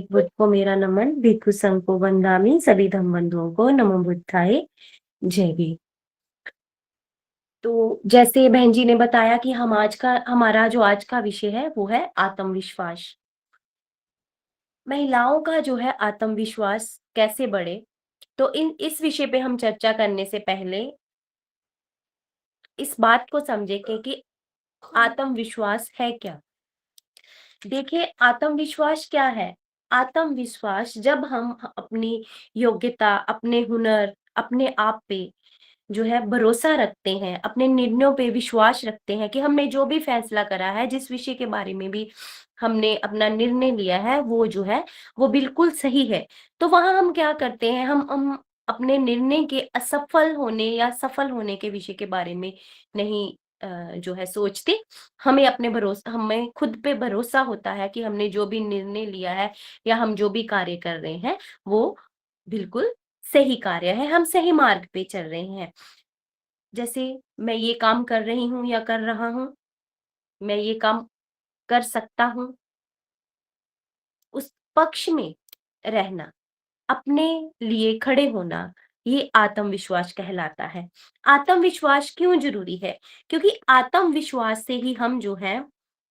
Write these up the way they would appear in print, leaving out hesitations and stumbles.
बुद्ध को मेरा नमन, भिक्षु संघ को वंदामि, सभी धम्म बंधुओं को नमो बुद्धाय, जय भीम। तो जैसे बहन जी ने बताया कि हमारा जो आज का विषय है वो है आत्मविश्वास। महिलाओं का जो है आत्मविश्वास कैसे बढ़े, तो इस विषय पे हम चर्चा करने से पहले इस बात को समझे कि आत्मविश्वास है क्या। देखिए, आत्मविश्वास क्या है? आत्मविश्वास जब हम अपनी योग्यता, अपने हुनर, अपने आप पे जो है भरोसा रखते हैं, अपने निर्णयों पे विश्वास रखते हैं कि हमने जो भी फैसला करा है, जिस विषय के बारे में भी हमने अपना निर्णय लिया है, वो जो है वो बिल्कुल सही है। तो वहां हम क्या करते हैं, हम अपने निर्णय के असफल होने या सफल होने के विषय के बारे में नहीं जो है सोचते। हमें खुद पे भरोसा होता है कि हमने जो भी निर्णय लिया है या हम जो भी कार्य कर रहे हैं वो बिल्कुल सही कार्य है, हम सही मार्ग पे चल रहे हैं। जैसे मैं ये काम कर रही हूँ या कर रहा हूँ, मैं ये काम कर सकता हूँ, उस पक्ष में रहना, अपने लिए खड़े होना, ये आत्मविश्वास कहलाता है। आत्मविश्वास क्यों ज़रूरी है? क्योंकि आत्मविश्वास से ही हम जो हैं,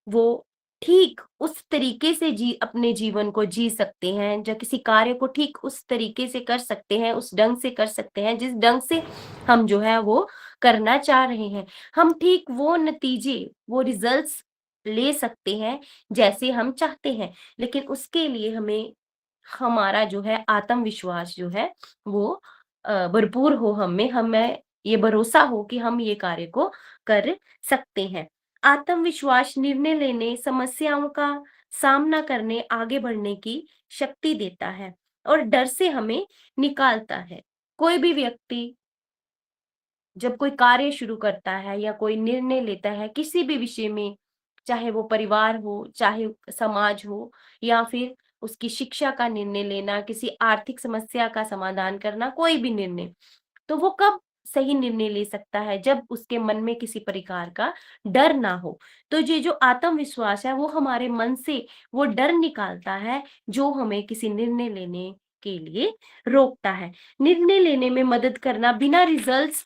वो ठीक उस तरीके से अपने जीवन को जी सकते हैं, जो किसी कार्य को ठीक उस तरीके से कर सकते हैं, उस ढंग से कर सकते हैं, जिस ढंग से हम जो है वो करना चाह रहे हैं। हम ठीक वो नतीजे, वो रिज़ल्ट्स ले सकते हैं, जैसे हम चाहते हैं। लेकिन उसके लिए हमें हमारा जो है आत्मविश्वास जो है वो भरपूर हो, हमें ये भरोसा हो कि हम ये कार्य को कर सकते हैं। आत्मविश्वास निर्णय लेने, समस्याओं का सामना करने, आगे बढ़ने की शक्ति देता है और डर से हमें निकालता है। कोई भी व्यक्ति जब कोई कार्य शुरू करता है या कोई निर्णय लेता है किसी भी विषय में, चाहे वो परिवार हो, चाहे समाज हो या फिर उसकी शिक्षा का निर्णय लेना, किसी आर्थिक समस्या का समाधान करना, कोई भी निर्णय, तो वो कब सही निर्णय ले सकता है? जब उसके मन में किसी प्रकार का डर ना हो। तो ये जो आत्मविश्वास है वो हमारे मन से वो डर निकालता है जो हमें किसी निर्णय लेने के लिए रोकता है। निर्णय लेने में मदद करना, बिना रिजल्ट्स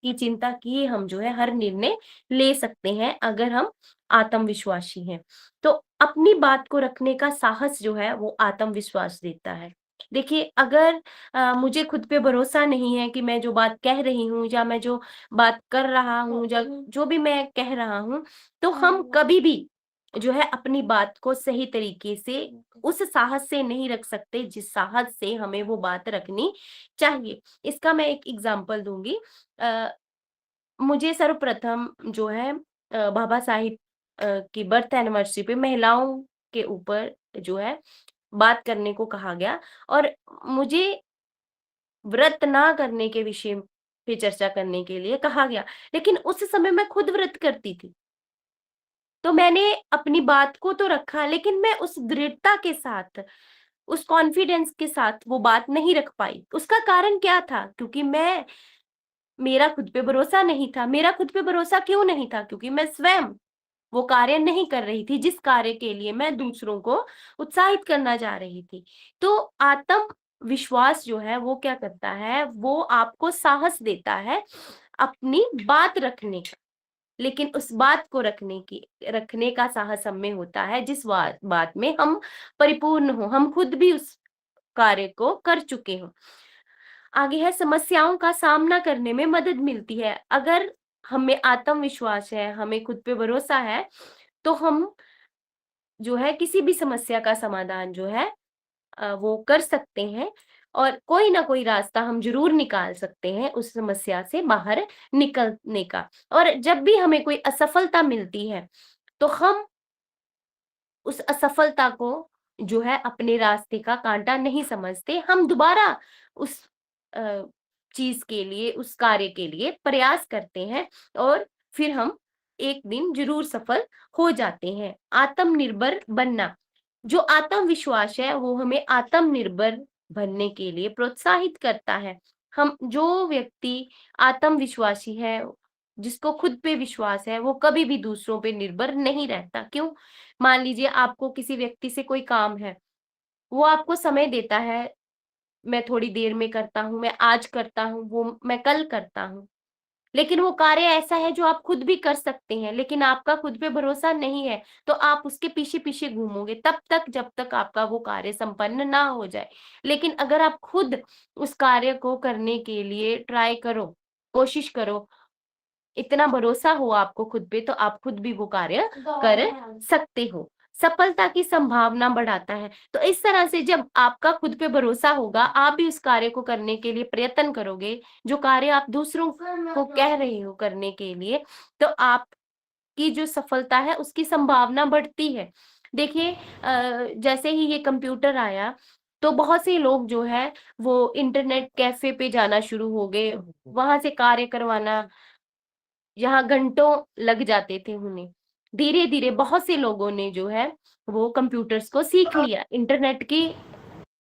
की चिंता किए हम जो है हर निर्णय ले सकते हैं अगर हम आत्मविश्वासी हैं। तो अपनी बात को रखने का साहस जो है वो आत्मविश्वास देता है। देखिए, अगर मुझे खुद पे भरोसा नहीं है कि मैं जो बात कह रही हूँ या मैं जो बात कर रहा हूँ या जो भी मैं कह रहा हूँ, तो हम कभी भी जो है अपनी बात को सही तरीके से उस साहस से नहीं रख सकते जिस साहस से हमें वो बात रखनी चाहिए। इसका मैं एक एग्ज़ाम्पल दूँगी। अ, मुझे सर्वप्रथम जो है बाबा साहिब की बर्थ एनिवर्सरी पे महिलाओं के ऊपर जो है बात करने को कहा गया और मुझे व्रत ना करने के विषय पे चर्चा करने के लिए कहा गया। लेकिन उस समय मैं खुद व्रत करती थी। तो मैंने अपनी बात को तो रखा, लेकिन मैं उस दृढ़ता के साथ, उस कॉन्फिडेंस के साथ वो बात नहीं रख पाई। उसका कारण क्या था? क्योंकि मेरा खुद पे भरोसा नहीं था। मेरा खुद पे भरोसा क्यों नहीं था? क्योंकि मैं स्वयं वो कार्य नहीं कर रही थी जिस कार्य के लिए मैं दूसरों को उत्साहित करना चाह रही थी। तो आत्मविश्वास जो है वो क्या करता है, वो आपको साहस देता है अपनी बात रखने का। लेकिन उस बात को रखने का साहस हम में होता है जिस बात में हम परिपूर्ण हों, हम खुद भी उस कार्य को कर चुके हों। आगे है, समस्याओं का सामना करने में मदद मिलती है। अगर हमें आत्मविश्वास है, हमें खुद पे भरोसा है, तो हम जो है किसी भी समस्या का समाधान जो है वो कर सकते हैं और कोई ना कोई रास्ता हम ज़रूर निकाल सकते हैं उस समस्या से बाहर निकलने का। और जब भी हमें कोई असफलता मिलती है, तो हम उस असफलता को जो है अपने रास्ते का कांटा नहीं समझते, हम दोबारा उस अ, चीज़ के लिए, उस कार्य के लिए प्रयास करते हैं और फिर हम एक दिन ज़रूर सफल हो जाते हैं। आत्मनिर्भर बनना, जो आत्मविश्वास है वो हमें आत्मनिर्भर बनने के लिए प्रोत्साहित करता है। हम जो व्यक्ति आत्मविश्वासी है, जिसको खुद पे विश्वास है, वो कभी भी दूसरों पे निर्भर नहीं रहता। क्यों? मान लीजिए आपको किसी व्यक्ति से कोई काम है, वो आपको समय देता है, मैं थोड़ी देर में करता हूँ, मैं आज करता हूँ, वो मैं कल करता हूँ। लेकिन वो कार्य ऐसा है जो आप खुद भी कर सकते हैं, लेकिन आपका खुद पे भरोसा नहीं है, तो आप उसके पीछे-पीछे घूमोगे तब तक जब तक आपका वो कार्य संपन्न ना हो जाए। लेकिन अगर आप खुद उस कार्य को करने के लिए ट्राई करो, कोशिश करो, इतना भरोसा हो आपको खुद पे, तो आप खुद भी वो कार्य कर सकते हो। सफलता की संभावना बढ़ाता है। तो इस तरह से जब आपका खुद पे भरोसा होगा, आप भी उस कार्य को करने के लिए प्रयत्न करोगे, जो कार्य आप दूसरों को कह रहे हो करने के लिए, तो आपकी जो सफलता है उसकी संभावना बढ़ती है। देखिए जैसे ही ये कंप्यूटर आया, तो बहुत से लोग जो है वो इंटरनेट कैफ़े पे जाना शुरू हो गए, वहाँ से कार्य करवाना, जहाँ घंटों लग जाते थे उन्हें। धीरे-धीरे बहुत से लोगों ने जो है वो कंप्यूटर्स को सीख लिया, इंटरनेट की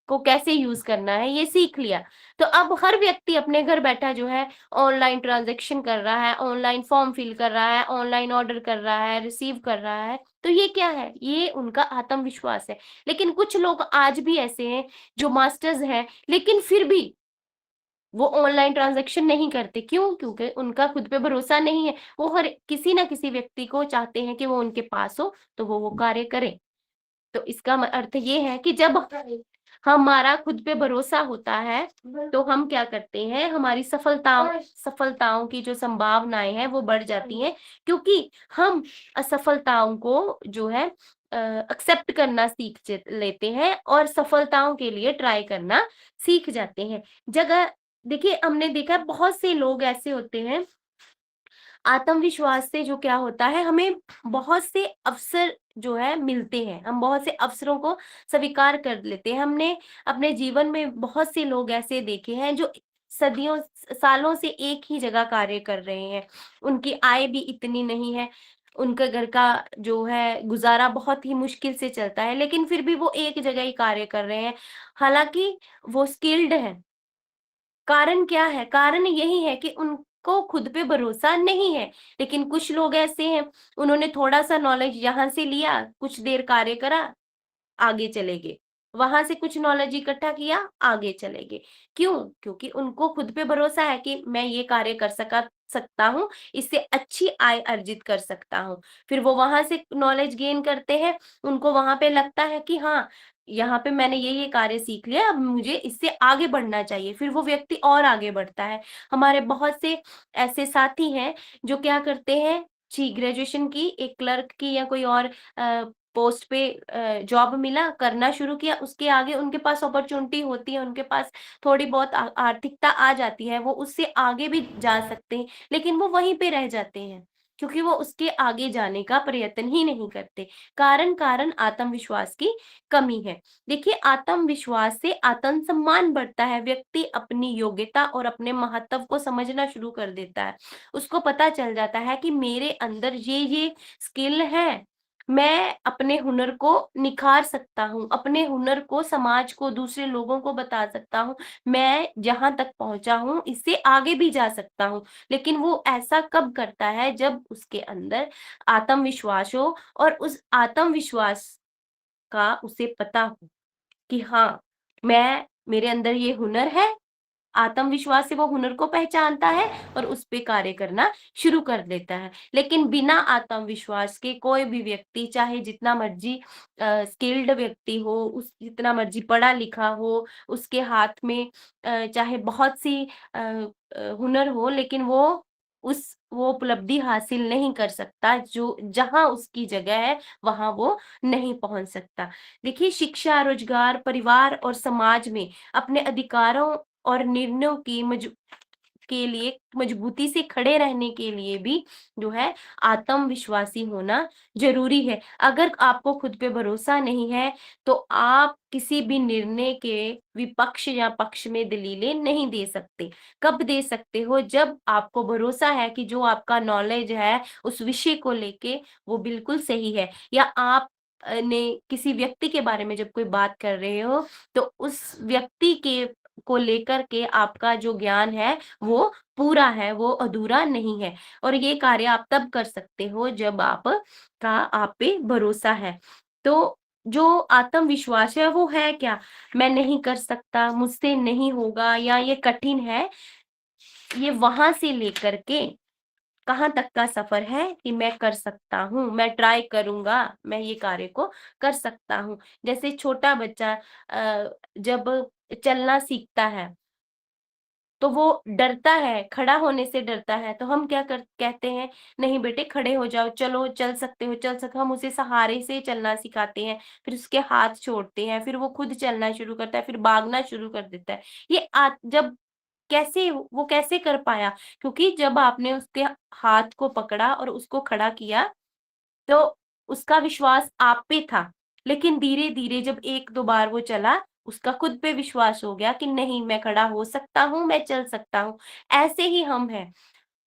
को कैसे यूज़ करना है ये सीख लिया। तो अब हर व्यक्ति अपने घर बैठा जो है ऑनलाइन ट्रांज़ैक्शन कर रहा है, ऑनलाइन फॉर्म फिल कर रहा है, ऑनलाइन ऑर्डर कर रहा है, रिसीव कर रहा है। तो ये क्या है? ये उनका आत्मविश्वास है। लेकिन कुछ लोग आज भी ऐसे हैं जो मास्टर्स हैं, लेकिन फिर भी वो ऑनलाइन ट्रांज़ैक्शन नहीं करते, क्यों? क्योंकि उनका खुद पे भरोसा नहीं है। वो हर किसी न किसी व्यक्ति को चाहते हैं कि वो उनके पास हो, तो वो कार्य करें। तो इसका अर्थ ये है कि जब हमारा खुद पे भरोसा होता है, तो हम क्या करते हैं, हमारी सफलताओं की जो संभावनाएँ हैं, वो बढ़ जाती हैं, क्योंकि हम असफलताओं को जो है एक्सेप्ट करना सीख लेते हैं और सफलताओं के लिए ट्राई करना सीख जाते हैं। जगह देखिए, हमने देखा है बहुत से लोग ऐसे होते हैं, आत्मविश्वास से जो क्या होता है, हमें बहुत से अवसर जो है मिलते हैं, हम बहुत से अवसरों को स्वीकार कर लेते हैं। हमने अपने जीवन में बहुत से लोग ऐसे देखे हैं जो सदियों सालों से एक ही जगह कार्य कर रहे हैं, उनकी आय भी इतनी नहीं है, उनके घर का जो है गुजारा बहुत ही मुश्किल से चलता है, लेकिन फिर भी वो एक जगह ही कार्य कर रहे हैं, हालांकि वो स्किल्ड हैं। कारण क्या है? कारण यही है कि उनको खुद पे भरोसा नहीं है। लेकिन कुछ लोग ऐसे हैं, उन्होंने थोड़ा-सा नॉलेज यहाँ से लिया, कुछ देर कार्य करा, आगे चले गए। वहाँ से कुछ नॉलेज इकट्ठा किया, आगे चले गए। क्यों? क्योंकि उनको खुद पे भरोसा है कि मैं ये कार्य कर सकता हूँ, इससे अच्छी आय अर्जित कर सकता हूँ। फिर वो वहाँ से नॉलेज गेन करते हैं, उनको वहाँ पे लगता है कि हाँ, यहाँ पे मैंने ये कार्य सीख लिया, अब मुझे इससे आगे बढ़ना चाहिए। फिर वो व्यक्ति और आगे बढ़ता है। हमारे बहुत से ऐसे साथी हैं, जो क्या करते हैं, ग्रेजुएशन की, एक क्लर्क की या कोई और पोस्ट पे जॉब मिला, करना शुरू किया, उसके आगे उनके पास अपॉर्च्युनिटी होती है, उनके पास थोड़ी बहुत आर्थिकता आ जाती है, वो उससे आगे भी जा सकते हैं, लेकिन वो वहीं पे रह जाते हैं, क्योंकि वो उसके आगे जाने का प्रयत्न ही नहीं करते। कारण आत्मविश्वास की कमी है। देखिए, आत्मविश्वास से आत्मसम्मान बढ़ता है, व्यक्ति अपनी योग्यता और अपने महत्व को समझना शुरू कर देता है। उसको पता चल जाता है कि मेरे अंदर ये स्किल है, मैं अपने हुनर को निखार सकता हूँ, अपने हुनर को समाज को, दूसरे लोगों को बता सकता हूँ, मैं जहाँ तक पहुँचा हूँ, इससे आगे भी जा सकता हूँ। लेकिन वो ऐसा कब करता है, जब उसके अंदर आत्मविश्वास हो और उस आत्मविश्वास का उसे पता हो कि हाँ, मेरे अंदर ये हुनर है, आत्मविश्वास से वो हुनर को पहचानता है और उस पे कार्य करना शुरू कर देता है। लेकिन बिना आत्मविश्वास के कोई भी व्यक्ति, चाहे जितना मर्ज़ी स्किल्ड व्यक्ति हो, जितना मर्ज़ी पढ़ा-लिखा हो, उसके हाथ में चाहे बहुत सी हुनर हो, लेकिन वो उपलब्धि हासिल नहीं कर सकता, जो जहाँ उसकी जगह है, वहाँ वो नहीं पहुँच सकता। देखिए, शिक्षा, रोज़गार, परिवार और समाज में अपने अधिकारों और निर्णयों की के लिए मजबूती से खड़े रहने के लिए भी जो है आत्मविश्वासी होना ज़रूरी है। अगर आपको खुद पे भरोसा नहीं है, तो आप किसी भी निर्णय के विपक्ष या पक्ष में दलीलें नहीं दे सकते। कब दे सकते हो? जब आपको भरोसा है कि जो आपका नॉलेज है उस विषय को लेके वो बिल्कुल सही है, या आप ने किसी व्यक्ति के बारे में जब कोई बात कर रहे हो, तो उस व्यक्ति के को लेकर के आपका जो ज्ञान है वो पूरा है, वो अधूरा नहीं है, और ये कार्य आप तब कर सकते हो जब आप पे भरोसा है। तो जो आत्मविश्वास है वो है क्या? मैं नहीं कर सकता, मुझसे नहीं होगा या ये कठिन है, ये वहाँ से लेकर के कहाँ तक का सफ़र है कि मैं कर सकता हूँ, मैं ट्राई करूँगा, मैं ये कार्य को कर सकता हूँ। जैसे छोटा बच्चा जब चलना सीखता है, तो वो डरता है, खड़ा होने से डरता है, तो हम क्या कर कहते हैं, "नहीं बेटे खड़े हो जाओ, चलो चल सकते हो, चल सक" हम उसे सहारे से चलना सिखाते हैं, फिर उसके हाथ छोड़ते हैं, फिर वो खुद चलना शुरू करता है, फिर भागना शुरू कर देता है। ये जब कैसे वो कैसे कर पाया? क्योंकि जब आपने उसके हाथ को पकड़ा और उसको खड़ा किया, तो उसका विश्वास आप पे था। लेकिन धीरे-धीरे जब 1-2 बार वो चला, उसका खुद पे विश्वास हो गया कि नहीं मैं खड़ा हो सकता हूँ, मैं चल सकता हूँ। ऐसे ही हम हैं,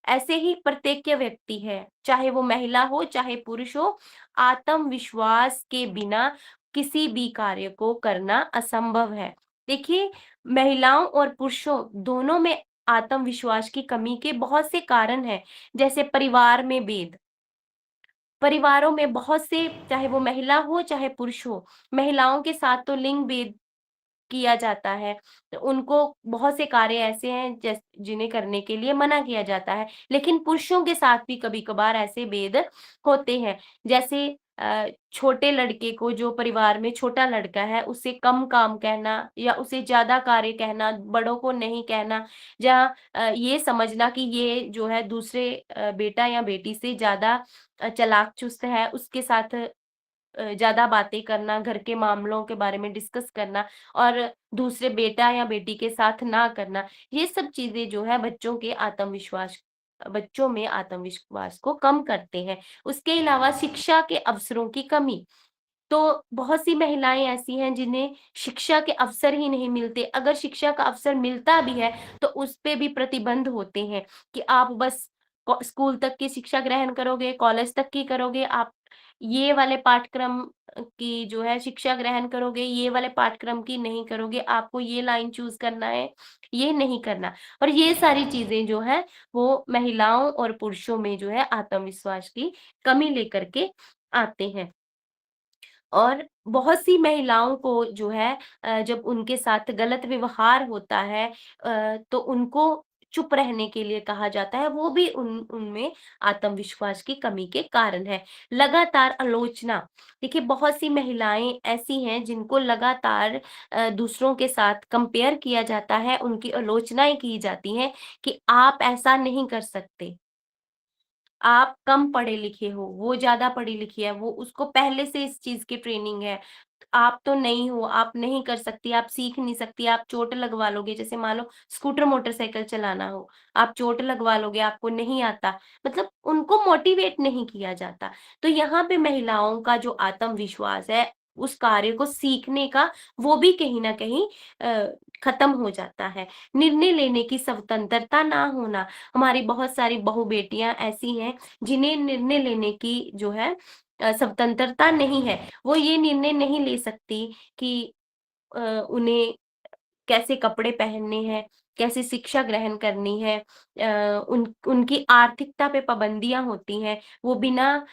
ऐसे ही प्रत्येक व्यक्ति है, चाहे वो महिला हो, चाहे पुरुष हो, आत्मविश्वास के बिना किसी भी कार्य को करना असंभव है। देखिए, महिलाओं और पुरुषों दोनों में आत्मविश्वास की कमी के बहुत से कारण हैं, जैसे परिवार में भेद। परिवारों में बहुत से चाहे वो महिला हो, चाहे पुरुष हो, महिलाओं के साथ तो लिंग भेद किया जाता है। तो उनको बहुत से कार्य ऐसे हैं जिन्हें करने के लिए मना किया जाता है। लेकिन पुरुषों के साथ भी कभी-कभार ऐसे भेद होते हैं। जैसे छोटे लड़के को जो परिवार में छोटा लड़का है, उसे कम काम कहना या उसे ज़्यादा कार्य कहना, बड़ों को नहीं कहना या ये समझना कि ये जो है दूसरे बेटा या बेटी से ज़्यादा चालाक-चुस्त है, उसके साथ ज़्यादा बातें करना, घर के मामलों के बारे में डिस्कस करना और दूसरे बेटा या बेटी के साथ ना करना, ये सब चीज़ें जो है बच्चों में आत्मविश्वास को कम करते हैं। उसके अलावा शिक्षा के अवसरों की कमी, तो बहुत सी महिलाएँ ऐसी हैं जिन्हें शिक्षा के अवसर ही नहीं मिलते। अगर शिक्षा का अवसर मिलता भी है, तो उस पे भी प्रतिबंध होते हैं कि आप बस स्कूल तक की शिक्षा ग्रहण करोगे, कॉलेज तक की करोगे, आप ये वाले पाठ्यक्रम की जो है शिक्षा ग्रहण करोगे, ये वाले पाठ्यक्रम की नहीं करोगे, आपको ये लाइन चूज़ करना है, ये नहीं करना। और ये सारी चीज़ें जो हैं, वो महिलाओं और पुरुषों में जो है आत्मविश्वास की कमी लेकर के आते हैं। और बहुत सी महिलाओं को जो है जब उनके साथ गलत व्यवहार होता है तो उनको चुप रहने के लिए कहा जाता है, वो भी उनमें आत्मविश्वास की कमी के कारण है। लगातार आलोचना, देखिए बहुत सी महिलाएँ ऐसी हैं जिनको लगातार दूसरों के साथ कंपेयर किया जाता है, उनकी आलोचनाएँ की जाती हैं कि आप ऐसा नहीं कर सकते। आप कम पढ़े-लिखे हो, वो ज़्यादा पढ़ी-लिखी है, वो उसको पहले से इस चीज़ की ट्रेनिंग है। आप तो नहीं हो, आप नहीं कर सकती, आप सीख नहीं सकती, आप चोट लगवा लोगे। जैसे मान लो स्कूटर मोटरसाइकिल चलाना हो, आप चोट लगवा लोगे, आपको नहीं आता। मतलब उनको मोटिवेट नहीं किया जाता। तो यहाँ पे महिलाओं का जो आत्मविश्वास है, उस कार्य को सीखने का, वो भी कहीं न कहीं खत्म हो जाता है। निर्णय लेने की स्वतंत्रता ना होना, हमारी बहुत सारी बहू-बेटियाँ ऐसी हैं, जिन्हें निर्णय लेने की जो है स्वतंत्रता नहीं है। वो ये निर्णय नहीं ले सकती कि उन्हें कैसे कपड़े पहनने हैं, कैसे शिक्षा ग्रहण करनी है। उनकी आर्थिकता पे पाबंदियाँ होती हैं, वो बिना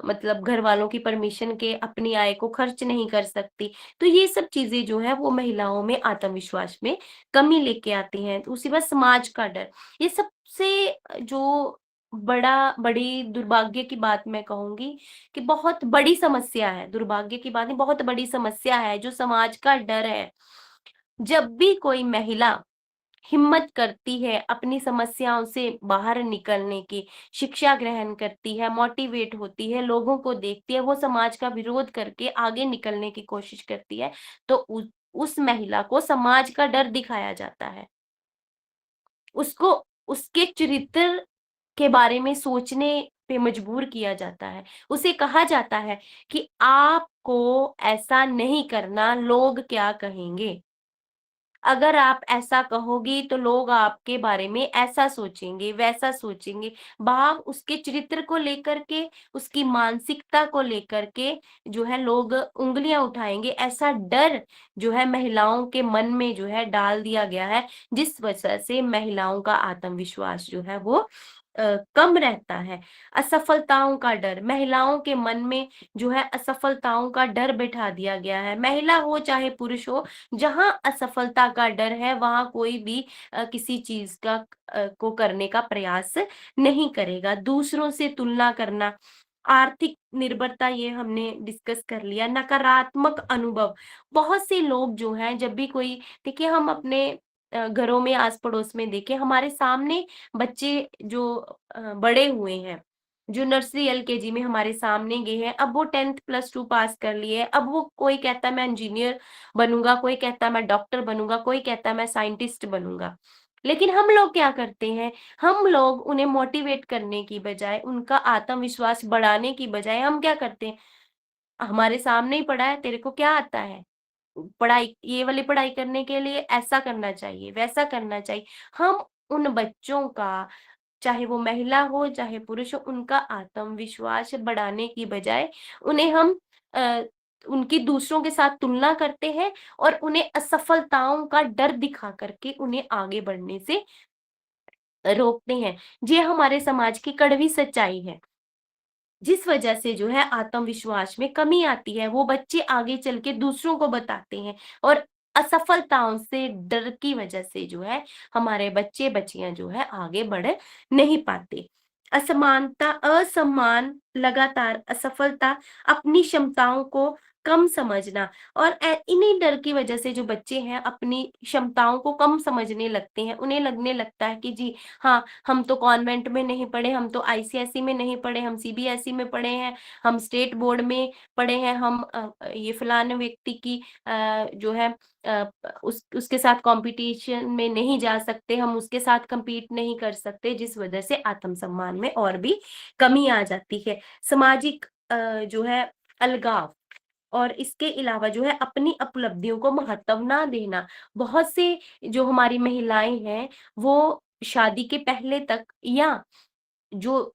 मतलब घरवालों की परमिशन के अपनी आय को खर्च नहीं कर सकती। तो ये सब चीज़ें जो है वो महिलाओं में आत्मविश्वास में कमी लेके आती हैं। दूसरी बात समाज का डर, ये सबसे जो बड़ी दुर्भाग्य की बात मैं कहूँगी कि बहुत बड़ी समस्या है, दुर्भाग्य की बात नहीं, बहुत बड़ी समस्या है, जो समाज का डर है। जब भी कोई महिला हिम्मत करती है अपनी समस्याओं से बाहर निकलने की, शिक्षा ग्रहण करती है, मोटिवेट होती है, लोगों को देखती है, वो समाज का विरोध करके आगे निकलने की कोशिश करती है, तो उस महिला को समाज का डर दिखाया जाता है। उसको उसके चरित्र के बारे में सोचने पे मजबूर किया जाता है। उसे कहा जाता है कि आपको ऐसा नहीं करना, लोग क्या कहेंगे? अगर आप ऐसा कहोगी तो लोग आपके बारे में ऐसा सोचेंगे, वैसा सोचेंगे। भाव उसके चरित्र को लेकर के, उसकी मानसिकता को लेकर के जो है लोग उँगलियाँ उठाएँगे। ऐसा डर जो है महिलाओं के मन में जो है डाल दिया गया है, जिस वजह से महिलाओं का आत्मविश्वास जो है वो कम रहता है। असफलताओं का डर, महिलाओं के मन में जो है असफलताओं का डर बैठा दिया गया है। महिला हो चाहे पुरुष हो, जहाँ असफलता का डर है वहाँ कोई भी किसी चीज को करने का प्रयास नहीं करेगा। दूसरों से तुलना करना, आर्थिक निर्भरता, ये हमने डिस्कस कर लिया। नकारात्मक अनुभव, बहुत से लोग जो हैं जब भी कोई, देखिए हम अपने घरों में आस पड़ोस में देखें, हमारे सामने बच्चे जो बड़े हुए हैं, जो नर्सरी एलकेजी में हमारे सामने गए हैं, अब वो 10th प्लस 2 पास कर लिए हैं, अब वो कोई कहता है मैं इंजीनियर बनूंगा, कोई कहता है मैं डॉक्टर बनूंगा, कोई कहता है मैं साइंटिस्ट बनूंगा। लेकिन हम लोग क्या करते हैं, हम लोग उन्हें मोटिवेट करने की बजाय, उनका आत्मविश्वास बढ़ाने की बजाय हम क्या करते हैं, हमारे सामने ही पड़ा है, तेरे को क्या आता है, पढ़ाई, ये वाली पढ़ाई करने के लिए ऐसा करना चाहिए, वैसा करना चाहिए। हम उन बच्चों का, चाहे वो महिला हो चाहे पुरुष हो, उनका आत्मविश्वास बढ़ाने की बजाय उन्हें हम अ, उनकी दूसरों के साथ तुलना करते हैं और उन्हें असफलताओं का डर दिखा करके उन्हें आगे बढ़ने से रोकते हैं। ये हमारे समाज की कड़वी सच्चाई है, जिस वजह से जो है आत्मविश्वास में कमी आती है। वो बच्चे आगे चल के दूसरों को बताते हैं और असफलताओं से डर की वजह से जो है हमारे बच्चे बच्चियां जो है आगे बढ़ नहीं पाते। असमानता, असम्मान, लगातार असफलता, अपनी क्षमताओं को कम समझना, और इन्हीं डर की वजह से जो बच्चे हैं अपनी क्षमताओं को कम समझने लगते हैं। उन्हें लगने लगता है कि जी हाँ, हम तो कॉन्वेंट में नहीं पढ़े, हम तो आईसीएसई में नहीं पढ़े, हम सीबीएसई में पढ़े हैं, हम स्टेट बोर्ड में पढ़े हैं, हम ये फलाने व्यक्ति की जो है उसके साथ कंपटीशन में नहीं जा सकते, हम उसके साथ compete नहीं कर सकते, जिस वजह से आत्मसम्मान में और भी कमी आ जाती है। सामाजिक जो है अलगाव, और इसके अलावा जो है अपनी उपलब्धियों को महत्व ना देना। बहुत से जो हमारी महिलाएं हैं, वो शादी के पहले तक, या जो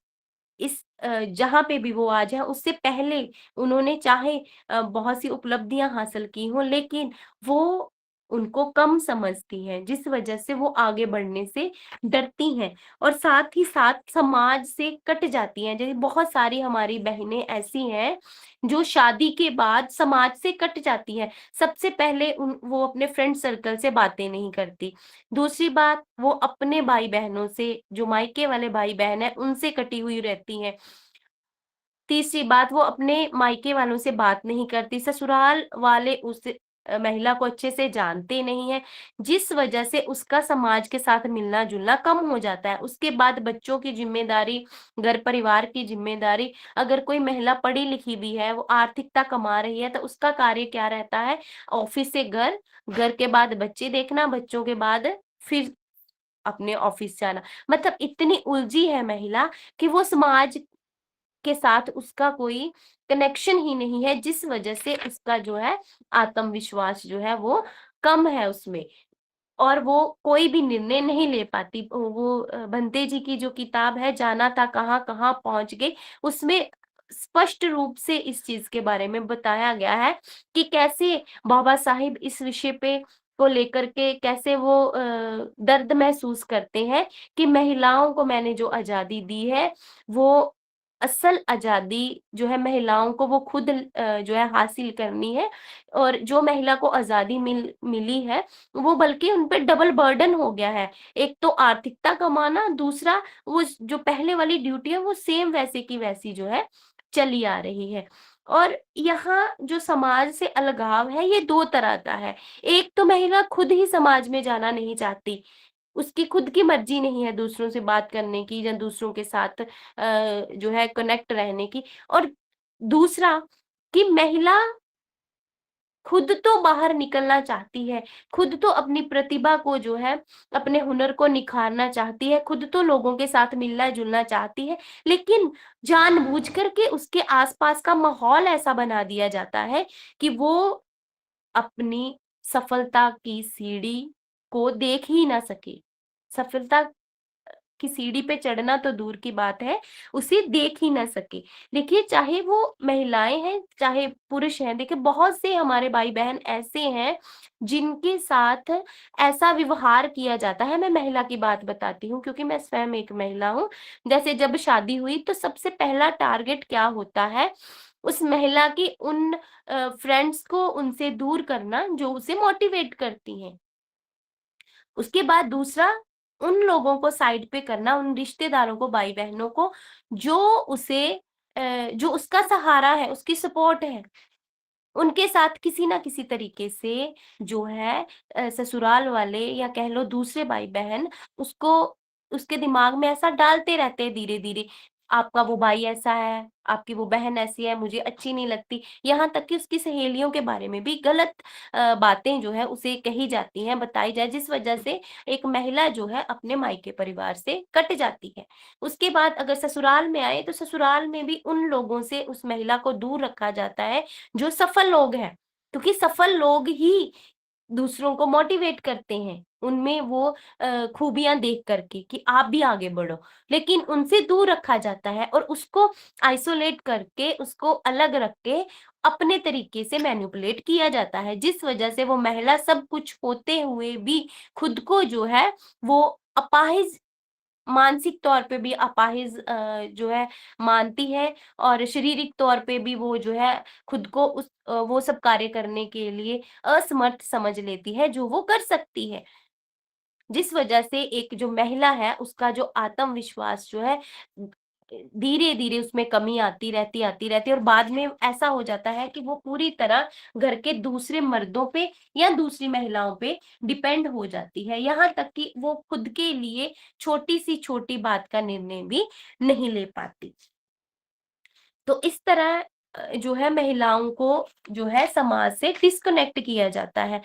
इस जहाँ पे भी वो आज है उससे पहले, उन्होंने चाहे बहुत सी उपलब्धियां हासिल की हों, लेकिन वो उनको कम समझती हैं, जिस वजह से वो आगे बढ़ने से डरती हैं और साथ ही साथ समाज से कट जाती हैं। जैसे बहुत सारी हमारी बहनें ऐसी हैं जो शादी के बाद समाज से कट जाती हैं। सबसे पहले उन वो अपने फ्रेंड सर्कल से बातें नहीं करती। दूसरी बात, वो अपने भाई-बहनों से, जो मायके वाले भाई-बहन हैं, उनसे कटी हुई रहती हैं। तीसरी बात, वो अपने मायके वालों से बात नहीं करती, ससुराल वाले उस महिला को अच्छे से जानते नहीं हैं, जिस वजह से उसका समाज के साथ मिलना-जुलना कम हो जाता है। उसके बाद बच्चों की ज़िम्मेदारी, घर-परिवार की ज़िम्मेदारी, अगर कोई महिला पढ़ी-लिखी भी है, वो आर्थिकता कमा रही है, तो उसका कार्य क्या रहता है? ऑफ़िस से घर, घर के बाद बच्चे देखना, बच्चों के बाद फिर अपने ऑफ़िस जाना। मतलब इतनी उलझी है महिला कि वो समाज के साथ उसका कोई कनेक्शन ही नहीं है, जिस वजह से उसका जो है आत्मविश्वास जो है वो कम है उसमें, और वो कोई भी निर्णय नहीं ले पाती। वो भंते जी की जो किताब है जाना था कहाँ, कहाँ पहुँच गई, उसमें स्पष्ट रूप से इस चीज़ के बारे में बताया गया है कि कैसे बाबा साहिब इस विषय पे को लेकर के कैसे वो दर्द महसूस करते हैं कि महिलाओं को मैंने जो आज़ादी दी है, वो असल आज़ादी जो है महिलाओं को वो खुद जो है हासिल करनी है, और जो महिला को आज़ादी मिली है, वो बल्कि उन पे डबल बर्डन हो गया है। एक तो आर्थिकता कमाना, दूसरा वो जो पहले वाली ड्यूटी है वो सेम वैसे की वैसी जो है चली आ रही है। और यहाँ जो समाज से अलगाव है ये 2 तरह का है। एक तो महिला खुद ही समाज में जाना नहीं चाहती, उसकी खुद की मर्ज़ी नहीं है दूसरों से बात करने की या दूसरों के साथ जो है कनेक्ट रहने की, और दूसरा कि महिला खुद तो बाहर निकलना चाहती है, खुद तो अपनी प्रतिभा को जो है, अपने हुनर को निखारना चाहती है, खुद तो लोगों के साथ मिलना-जुलना चाहती है, लेकिन जानबूझकर के उसके आस-पास का माहौल ऐसा बना दिया जाता है कि वो अपनी सफलता की सीढ़ी को देख ही ना सके। सफलता की सीढ़ी पे चढ़ना तो दूर की बात है, उसे देख ही ना सके। देखिए, चाहे वो महिलाएँ हैं, चाहे पुरुष हैं, देखिए बहुत से हमारे भाई-बहन ऐसे हैं, जिनके साथ ऐसा व्यवहार किया जाता है। मैं महिला की बात बताती हूँ क्योंकि मैं स्वयं एक महिला हूँ। जैसे जब शादी हुई तो सबसे पहला टारगेट क्या होता है, उस महिला की उन फ्रेंड्स को उनसे दूर करना जो उसे मोटिवेट करती हैं। उसके बाद दूसरा, उन लोगों को साइड पे करना, उन रिश्तेदारों को, भाई-बहनों को जो उसे जो उसका सहारा है, उसकी सपोर्ट है। उनके साथ किसी न किसी तरीके से जो है ससुराल वाले या कह लो दूसरे भाई-बहन उसको, उसके दिमाग में ऐसा डालते रहते हैं धीरे-धीरे, आपका वो भाई ऐसा है, आपकी वो बहन ऐसी है, मुझे अच्छी नहीं लगती। यहाँ तक कि उसकी सहेलियों के बारे में भी गलत बातें जो है उसे कही जाती हैं, बताई जाए, जिस वजह से एक महिला जो है अपने मायके परिवार से कट जाती है। उसके बाद अगर ससुराल में आए तो ससुराल में भी उन लोगों से उस महिला को दूर रखा जाता है जो सफल लोग हैं, क्योंकि सफल लोग ही दूसरों को मोटिवेट करते हैं, उनमें वो खूबियाँ देख कर के कि आप भी आगे बढ़ो। लेकिन उनसे दूर रखा जाता है और उसको आइसोलेट करके, उसको अलग रख के अपने तरीके से मैनिपुलेट किया जाता है, जिस वजह से वो महिला सब कुछ होते हुए भी खुद को जो है वो अपाहिज, मानसिक तौर पे भी अपाहिज जो है मानती है और शारीरिक तौर पे भी वो जो है खुद को वो सब कार्य करने के लिए असमर्थ समझ लेती है जो वो कर सकती है। जिस वजह से एक जो महिला है उसका जो आत्मविश्वास जो है धीरे-धीरे उसमें कमी आती रहती है और बाद में ऐसा हो जाता है कि वो पूरी तरह घर के दूसरे मर्दों पे या दूसरी महिलाओं पे डिपेंड हो जाती है। यहाँ तक कि वो खुद के लिए छोटी-सी छोटी बात का निर्णय भी नहीं ले पाती। तो इस तरह जो है महिलाओं को जो है समाज से डिस्कनेक्ट किया जाता है।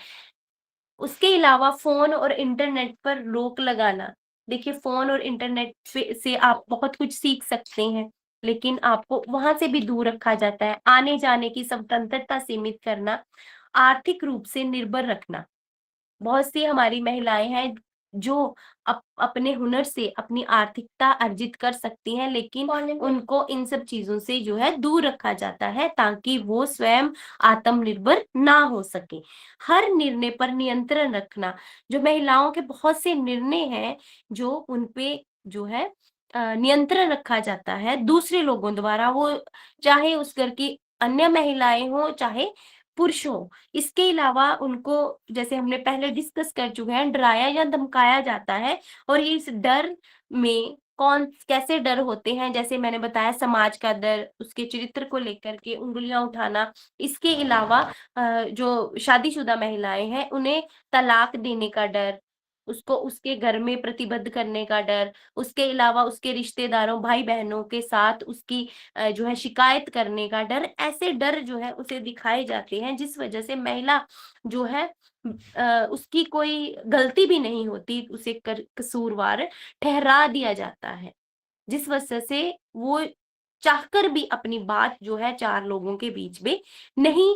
उसके अलावा फ़ोन और इंटरनेट पर रोक लगाना। देखिए, फ़ोन और इंटरनेट से आप बहुत कुछ सीख सकते हैं, लेकिन आपको वहाँ से भी दूर रखा जाता है। आने-जाने की स्वतंत्रता सीमित करना, आर्थिक रूप से निर्भर रखना। बहुत सी हमारी महिलाएँ हैं जो अपने हुनर से अपनी आर्थिकता अर्जित कर सकती हैं, लेकिन उनको इन सब चीज़ों से जो है दूर रखा जाता है ताकि वो स्वयं आत्मनिर्भर ना हो सकें। हर निर्णय पर नियंत्रण रखना, जो महिलाओं के बहुत से निर्णय हैं जो उन पे जो है नियंत्रण रखा जाता है दूसरे लोगों द्वारा, वो चाहे उस घर की अन्य महिलाएँ हों, चाहे पुरुष हों। इसके अलावा उनको, जैसे हमने पहले डिस्कस कर चुके हैं, डराया या धमकाया जाता है और ये इस डर में कौन कैसे डर होते हैं, जैसे मैंने बताया समाज का डर, उसके चरित्र को लेकर के उँगलियाँ उठाना। इसके अलावा जो शादीशुदा महिलाएँ हैं, उन्हें तलाक देने का डर, उसको उसके घर में प्रतिबद्ध करने का डर, उसके अलावा उसके रिश्तेदारों, भाई-बहनों के साथ उसकी जो है शिकायत करने का डर, ऐसे डर जो है उसे दिखाए जाते हैं जिस वजह से महिला जो है उसकी कोई गलती भी नहीं होती, उसे कसूरवार ठहरा दिया जाता है। जिस वजह से वो चाहकर भी अपनी बात जो है 4 लोगों के बीच में नहीं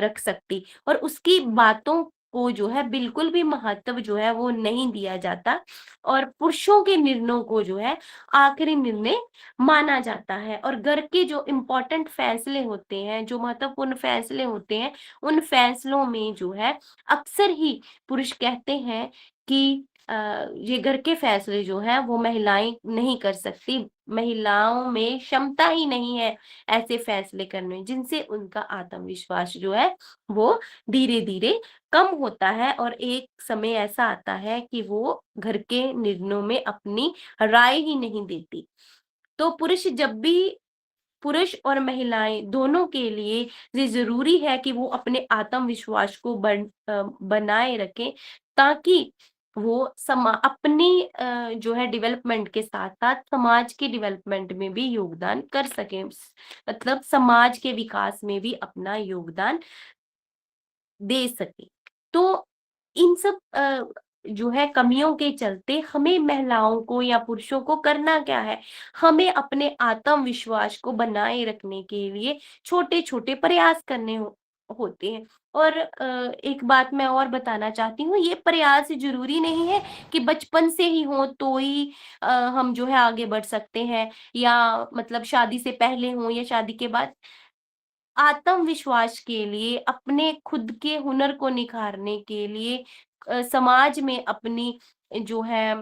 रख सकती और उसकी बातों को जो है बिल्कुल भी महत्व जो है वो नहीं दिया जाता और पुरुषों के निर्णयों को जो है आखिरी निर्णय माना जाता है और घर के जो इम्पोर्टेंट फैसले होते हैं, जो महत्वपूर्ण फैसले होते हैं, उन फैसलों में जो है अक्सर ही पुरुष कहते हैं कि ये घर के फैसले जो हैं वो महिलाएँ नहीं कर सकती। महिलाओं में क्षमता ही नहीं है ऐसे फैसले करने जिनसे उनका आत्मविश्वास जो है वो धीरे-धीरे कम होता है और एक समय ऐसा आता है कि वो घर के निर्णयों में अपनी राय ही नहीं देती। तो पुरुष और महिलाएँ दोनों के लिए ये ज़रूरी है कि वो अपने आत्मविश्वास को बनाए रखें ताकि वो अपनी जो है डेवलपमेंट के साथ-साथ समाज के डेवलपमेंट में भी योगदान कर सकें। मतलब समाज के विकास में भी अपना योगदान दे सकें। तो इन सब जो है कमियों के चलते हमें महिलाओं को या पुरुषों को करना क्या है? हमें अपने आत्मविश्वास को बनाए रखने के लिए छोटे-छोटे प्रयास करने होते हैं। और एक बात मैं और बताना चाहती हूँ, ये प्रयास ज़रूरी नहीं है कि बचपन से ही हो तो ही हम जो है आगे बढ़ सकते हैं, या मतलब शादी से पहले हो या शादी के बाद। आत्मविश्वास के लिए, अपने खुद के हुनर को निखारने के लिए, समाज में अपनी जो है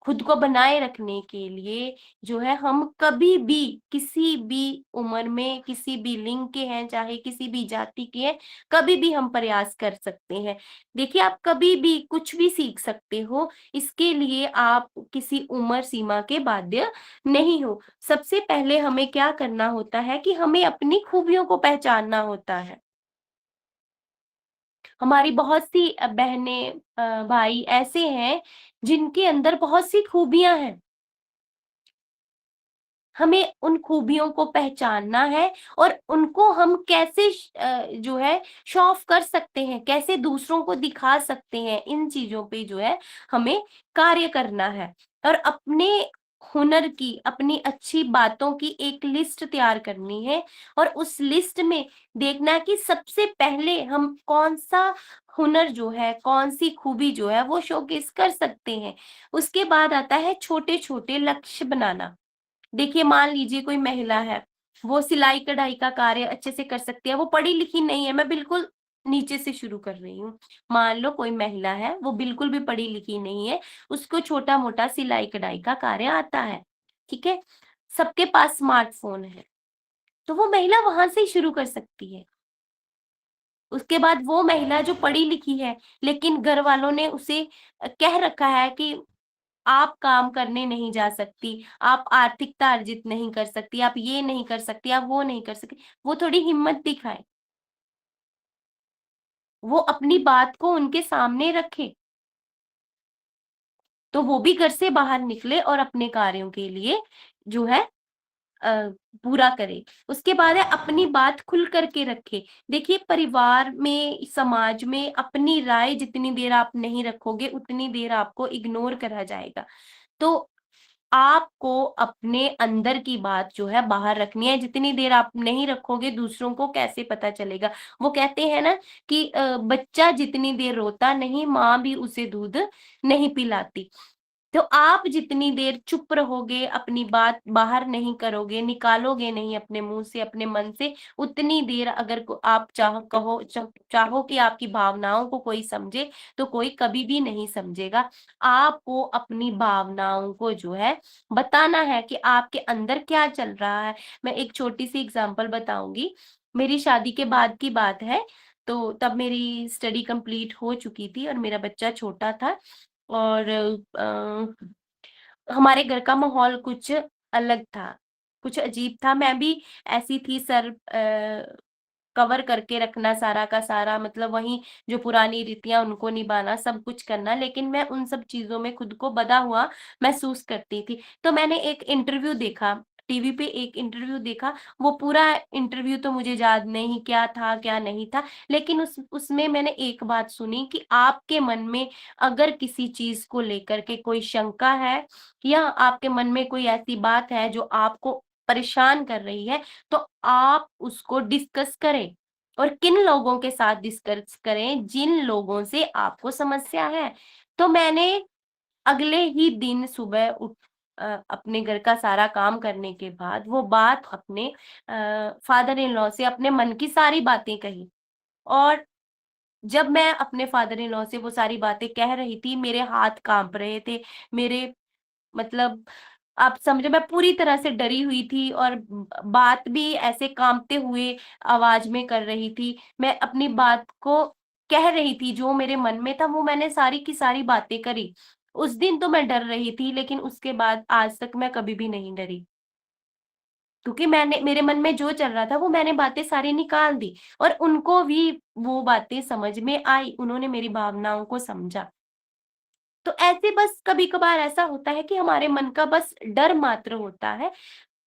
खुद को बनाए रखने के लिए जो है हम कभी भी, किसी भी उम्र में, किसी भी लिंग के हैं, चाहे किसी भी जाति के हैं, कभी भी हम प्रयास कर सकते हैं। देखिए, आप कभी भी कुछ भी सीख सकते हो, इसके लिए आप किसी उम्र सीमा के बाध्य नहीं हो। सबसे पहले हमें क्या करना होता है कि हमें अपनी खूबियों को पहचानना होता है। हमारी बहुत सी बहनें भाई ऐसे हैं जिनके अंदर बहुत सी खूबियाँ हैं। हमें उन खूबियों को पहचानना है और उनको हम कैसे जो है शो ऑफ कर सकते हैं, कैसे दूसरों को दिखा सकते हैं, इन चीज़ों पे जो है हमें कार्य करना है। और अपने हुनर की, अपनी अच्छी बातों की एक लिस्ट तैयार करनी है और उस लिस्ट में देखना है कि सबसे पहले हम कौन-सा हुनर जो है, कौन-सी खूबी जो है वो शोकेस कर सकते हैं। उसके बाद आता है छोटे-छोटे लक्ष्य बनाना। देखिए, मान लीजिए कोई महिला है, वो सिलाई-कढ़ाई का कार्य अच्छे से कर सकती है, वो पढ़ी-लिखी नहीं है, मैं बिल्कुल नीचे से शुरू कर रही हूँ। मान लो कोई महिला है, वो बिल्कुल भी पढ़ी-लिखी नहीं है, उसको छोटा-मोटा सिलाई-कढ़ाई का कार्य आता है, ठीक है? सबके पास स्मार्टफ़ोन है, तो वो महिला वहाँ से ही शुरू कर सकती है। उसके बाद वो महिला जो पढ़ी-लिखी है, लेकिन घर वालों ने उसे कह रखा है कि आप काम करने नहीं जा सकती, आप आर्थिकता अर्जित नहीं कर सकती, आप ये नहीं कर सकती, आप वो नहीं कर सकती। वो थोड़ी हिम्मत दिखाए, वो अपनी बात को उनके सामने रखे, तो वो भी घर से बाहर निकले और अपने कार्यों के लिए जो है अ, पूरा करे। उसके बाद है अपनी बात खुल कर के रखे। देखिए, परिवार में, समाज में अपनी राय जितनी देर आप नहीं रखोगे, उतनी देर आपको इग्नोर करा जाएगा। तो आपको अपने अंदर की बात जो है बाहर रखनी है, जितनी देर आप नहीं रखोगे दूसरों को कैसे पता चलेगा? वो कहते हैं ना कि बच्चा जितनी देर रोता नहीं, माँ भी उसे दूध नहीं पिलाती। तो आप जितनी देर चुप रहोगे, अपनी बात बाहर नहीं करोगे, निकालोगे नहीं अपने मुँह से, अपने मन से, उतनी देर अगर को आप चाहो कि आपकी भावनाओं को कोई समझे, तो कोई कभी भी नहीं समझेगा। आपको अपनी भावनाओं को जो है बताना है कि आपके अंदर क्या चल रहा है। मैं एक छोटी-सी एग्ज़ाम्पल बताऊँगी। मेरी शादी के बाद की बात है, तो तब मेरी स्टडी कंप्लीट हो चुकी थी और मेरा बच्चा छोटा था। और हमारे घर का माहौल कुछ अलग था, कुछ अजीब था। मैं भी ऐसी थी, सर कवर करके रखना सारा का सारा, मतलब वही जो पुरानी रीतियाँ उनको निभाना, सब कुछ करना, लेकिन मैं उन सब चीज़ों में खुद को बँधा हुआ महसूस करती थी। तो मैंने एक इंटरव्यू देखा, टीवी पे एक इंटरव्यू देखा, वो पूरा इंटरव्यू तो मुझे याद नहीं क्या था, क्या नहीं था, लेकिन उसमें मैंने एक बात सुनी कि आपके मन में अगर किसी चीज़ को लेकर के कोई शंका है या आपके मन में कोई ऐसी बात है जो आपको परेशान कर रही है, तो आप उसको डिस्कस करें। और किन लोगों के साथ डिस्कस करें? जिन लोगों से आपको समस्या है। तो मैंने अगले ही दिन सुबह अपने घर का सारा काम करने के बाद वो बात अपने फादर इन लॉ से, अपने मन की सारी बातें कही। और जब मैं अपने फादर इन लॉ से वो सारी बातें कह रही थी, मेरे हाथ काँप रहे थे, मेरे मतलब आप समझो मैं पूरी तरह से डरी हुई थी और बात भी ऐसे काँपते हुए आवाज़ में कर रही थी। मैं अपनी बात को कह रही थी, जो मेरे मन में था वो मैंने सारी की सारी बातें करी। उस दिन तो मैं डर रही थी, लेकिन उसके बाद आज तक मैं कभी भी नहीं डरी। क्योंकि मैंने, मेरे मन में जो चल रहा था वो मैंने बातें सारी निकाल दी और उनको भी वो बातें समझ में आई, उन्होंने मेरी भावनाओं को समझा। तो ऐसे बस कभी-कभार ऐसा होता है कि हमारे मन का बस डर मात्र होता है,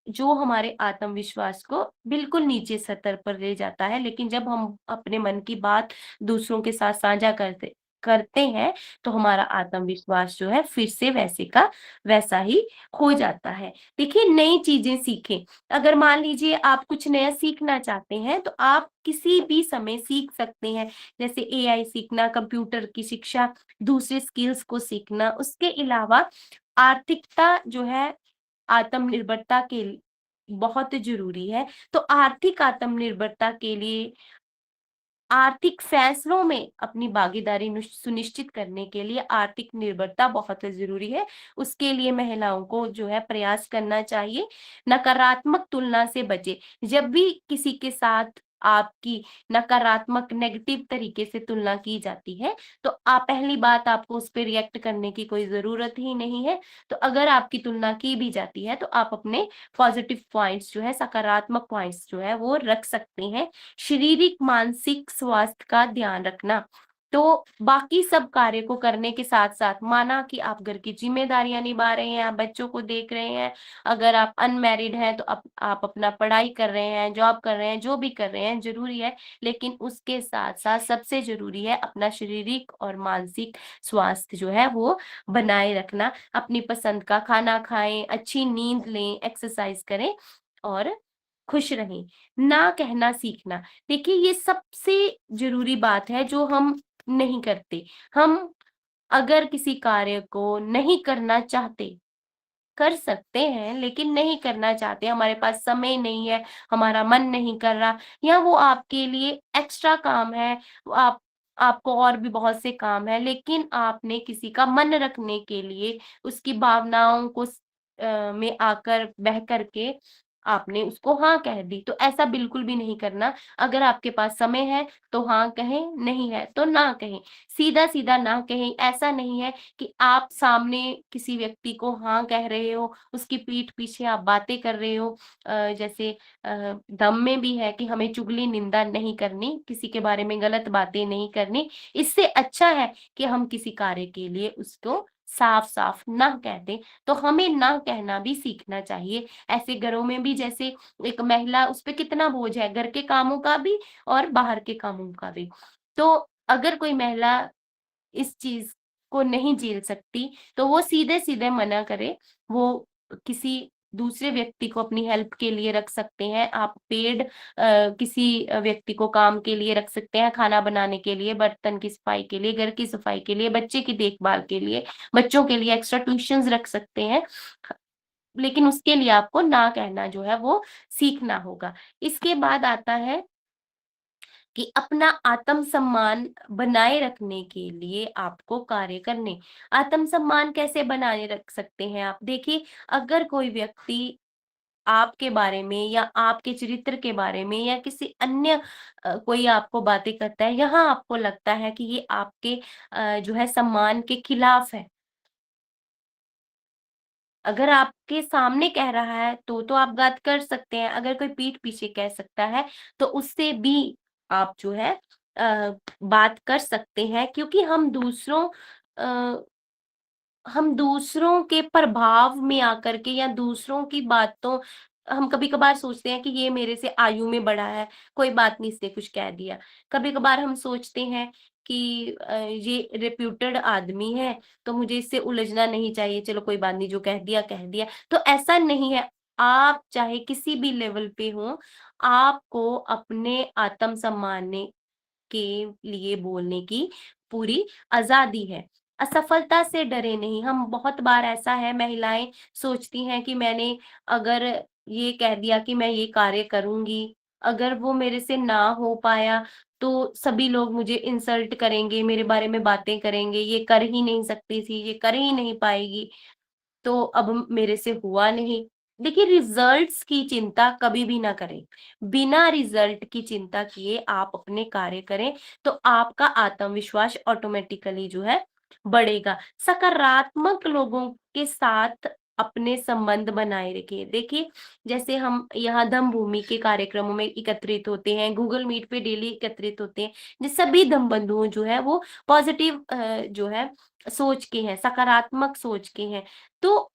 जो हमारे आत्मविश्वास को बिल्कुल नीचे सतर पर ले जाता है। लेकिन जब हम अपने मन की बात दूसरों के साथ साझा करते करते हैं, तो हमारा आत्मविश्वास जो है फिर से वैसे का वैसा ही हो जाता है। देखिए, नई चीज़ें सीखें। अगर मान लीजिए आप कुछ नया सीखना चाहते हैं, तो आप किसी भी समय सीख सकते हैं। जैसे एआई सीखना, कंप्यूटर की शिक्षा, दूसरे स्किल्स को सीखना। उसके अलावा आर्थिकता जो है आत्मनिर्भरता के बहुत ज़रूरी है। तो आर्थिक आत्मनिर्भरता के लिए आर्थिक फैसलों में अपनी भागीदारी सुनिश्चित करने के लिए आर्थिक निर्भरता बहुत ज़रूरी है। उसके लिए महिलाओं को जो है प्रयास करना चाहिए। नकारात्मक तुलना से बचें। जब भी किसी के साथ आपकी नकारात्मक नेगेटिव तरीके से तुलना की जाती है, तो आप पहली बात आपको उस पे रिएक्ट करने की कोई ज़रूरत ही नहीं है। तो अगर आपकी तुलना की भी जाती है, तो आप अपने पॉजिटिव पॉइंट्स जो है, सकारात्मक पॉइंट्स जो है वो रख सकते हैं। शारीरिक, मानसिक स्वास्थ्य का ध्यान रखना। तो बाकी सब कार्य को करने के साथ-साथ माना कि आप घर की ज़िम्मेदारियाँ निभा रहे हैं, आप बच्चों को देख रहे हैं, अगर आप अनमैरिड हैं तो आप अपना पढ़ाई कर रहे हैं, जॉब कर रहे हैं, जो भी कर रहे हैं ज़रूरी है, लेकिन उसके साथ-साथ सबसे ज़रूरी है अपना शारीरिक और मानसिक स्वास्थ्य जो है वो बनाए रखना। अपनी पसंद का खाना खाएँ, अच्छी नींद लें, एक्सरसाइज़ करें और खुश रहें। ना कहना सीखना। देखिए, ये सबसे ज़रूरी बात है जो हम नहीं करते। हम अगर किसी कार्य को नहीं करना चाहते, कर सकते हैं लेकिन नहीं करना चाहते, हमारे पास समय नहीं है, हमारा मन नहीं कर रहा, या वो आपके लिए एक्स्ट्रा काम है, आप आपको और भी बहुत से काम हैं, लेकिन आपने किसी का मन रखने के लिए उसकी भावनाओं को में आकर बह कर के आपने उसको हाँ कह दी, तो ऐसा बिल्कुल भी नहीं करना। अगर आपके पास समय है तो हाँ कहें, नहीं है तो ना कहें। सीधा-सीधा ना कहें, ऐसा नहीं है कि आप सामने किसी व्यक्ति को हाँ कह रहे हो, उसकी पीठ पीछे आप बातें कर रहे हो। जैसे धम्म में भी है कि हमें चुगली निंदा नहीं करनी, किसी के बारे में गलत बातें नहीं करनी। इससे अच्छा है कि हम किसी कार्य के लिए उसको साफ-साफ ना कह दें, तो हमें ना कहना भी सीखना चाहिए। ऐसे घरों में भी जैसे एक महिला, उस पे कितना बोझ है, घर के कामों का भी और बाहर के कामों का भी। तो अगर कोई महिला इस चीज़ को नहीं झेल सकती, तो वो सीधे-सीधे मना करे। वो किसी दूसरे व्यक्ति को अपनी हेल्प के लिए रख सकते हैं। आप पेड किसी व्यक्ति को काम के लिए रख सकते हैं, खाना बनाने के लिए, बर्तन की सफाई के लिए, घर की सफाई के लिए, बच्चे की देखभाल के लिए, बच्चों के लिए एक्स्ट्रा ट्यूशन्स रख सकते हैं। लेकिन उसके लिए आपको ना कहना जो है वो सीखना होगा। इसके बाद आता है कि अपना आत्म-सम्मान बनाए रखने के लिए आपको कार्य करने। आत्म-सम्मान कैसे बनाए रख सकते हैं आप? देखिए, अगर कोई व्यक्ति आपके बारे में या आपके चरित्र के बारे में या किसी अन्य कोई आपको बातें करता है, यहाँ आपको लगता है कि ये आपके जो है सम्मान के खिलाफ है, अगर आपके सामने कह रहा है तो आप बात कर सकते हैं, अगर कोई पीठ पीछे कह सकता है तो उससे भी आप जो है बात कर सकते हैं, क्योंकि अ, हम दूसरों के प्रभाव में आकर के या दूसरों की बातों, हम कभी-कभार सोचते हैं कि ये मेरे से आयु में बड़ा है, कोई बात नहीं इसने कुछ कह दिया। कभी-कभार हम सोचते हैं कि ये रेप्यूटेड आदमी है, तो मुझे इससे उलझना नहीं चाहिए, चलो कोई बात नहीं जो कह दिया। तो ऐसा नहीं है, आप चाहे किसी भी लेवल पे हों, आपको अपने आत्म-सम्मान ने के लिए बोलने की पूरी आज़ादी है। असफलता से डरे नहीं, हम बहुत बार ऐसा है, महिलाएँ सोचती हैं कि मैंने अगर ये कह दिया कि मैं ये कार्य करूँगी, अगर वो मेरे से ना हो पाया तो सभी लोग मुझे इंसल्ट करेंगे, मेरे बारे में बातें करेंगे, ये कर ही नहीं सकती थी, ये कर ही नहीं पाएगी। तो अब मेरे से हुआ नहीं। देखिए, रिज़ल्ट्स की चिंता कभी भी ना करें। बिना रिज़ल्ट की चिंता किए आप अपने कार्य करें, तो आपका आत्मविश्वास ऑटोमैटिकली जो है बढ़ेगा। सकारात्मक लोगों के साथ अपने संबंध बनाए रखिए। देखिए, जैसे हम यहाँ धम्म भूमि के कार्यक्रमों में एकत्रित होते हैं, गूगल मीट पे डेली एकत्रित होते हैं। ये सभी धम्म बंधुओं जो है वो पॉज़िटिव जो है सोच के हैं, सकारात्मक सोच के हैं। तो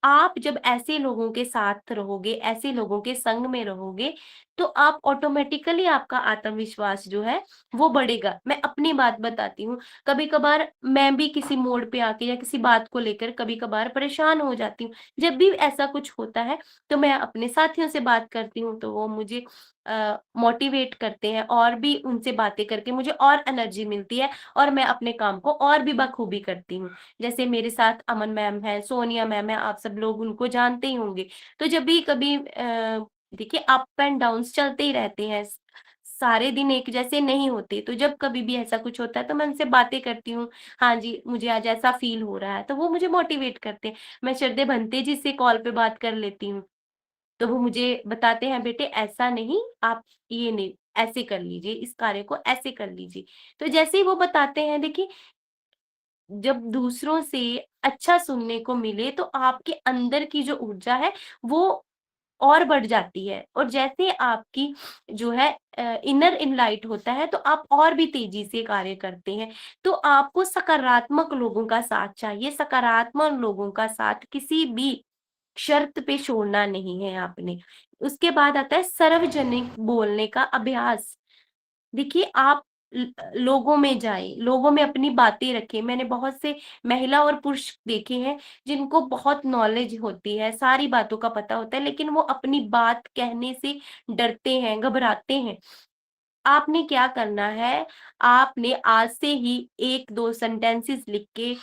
आप जब ऐसे लोगों के साथ रहोगे, ऐसे लोगों के संग में रहोगे, तो आप ऑटोमैटिकली आपका आत्मविश्वास जो है, वो बढ़ेगा। मैं अपनी बात बताती हूँ, कभी-कभार मैं भी किसी मोड़ पे आके या किसी बात को लेकर कभी-कभार परेशान हो जाती हूँ। जब भी ऐसा कुछ होता है, तो मैं अपने साथियों से बात करती हूँ, तो वो मुझे मोटिवेट करते हैं और भी उनसे बातें करके मुझे और एनर्जी मिलती है और मैं अपने काम को और भी बखूबी करती हूँ। जैसे मेरे साथ अमन मैम हैं, सोनिया मैम हैं, आप सब लोग उनको जानते ही होंगे। तो जब भी कभी देखिए अप एंड डाउन्स चलते ही रहते हैं, सारे दिन एक जैसे नहीं होते, तो जब कभी भी ऐसा कुछ होता है तो मैं उनसे बातें करती हूँ, हाँ जी, मुझे आज ऐसा फ़ील हो रहा है, तो वो मुझे मोटिवेट करते हैं। मैं श्रद्धे भंते जी से कॉल पे बात कर लेती हूँ, तो वो मुझे बताते हैं, बेटे ऐसा नहीं, आप ये नहीं, ऐसे कर लीजिए, इस कार्य को ऐसे कर लीजिए। तो जैसे ही वो बताते हैं, देखिए जब दूसरों से अच्छा सुनने को मिले तो आपके अंदर की जो ऊर्जा है वो और बढ़ जाती है और जैसे आपकी जो है इनर इनलाइट होता है तो आप और भी तेजी से कार्य करते हैं। तो आपको सकारात्मक लोगों का साथ चाहिए, सकारात्मक लोगों का साथ किसी भी शर्त पे छोड़ना नहीं है आपने। उसके बाद आता है सार्वजनिक बोलने का अभ्यास। देखिए आप लोगों में जाएँ, लोगों में अपनी बातें रखें। मैंने बहुत से महिला और पुरुष देखे हैं, जिनको बहुत नॉलेज होती है, सारी बातों का पता होता है, लेकिन वो अपनी बात कहने से डरते हैं, घबराते हैं। आपने क्या करना है, आपने आज से ही 1-2 सेंटेंसेस लिख के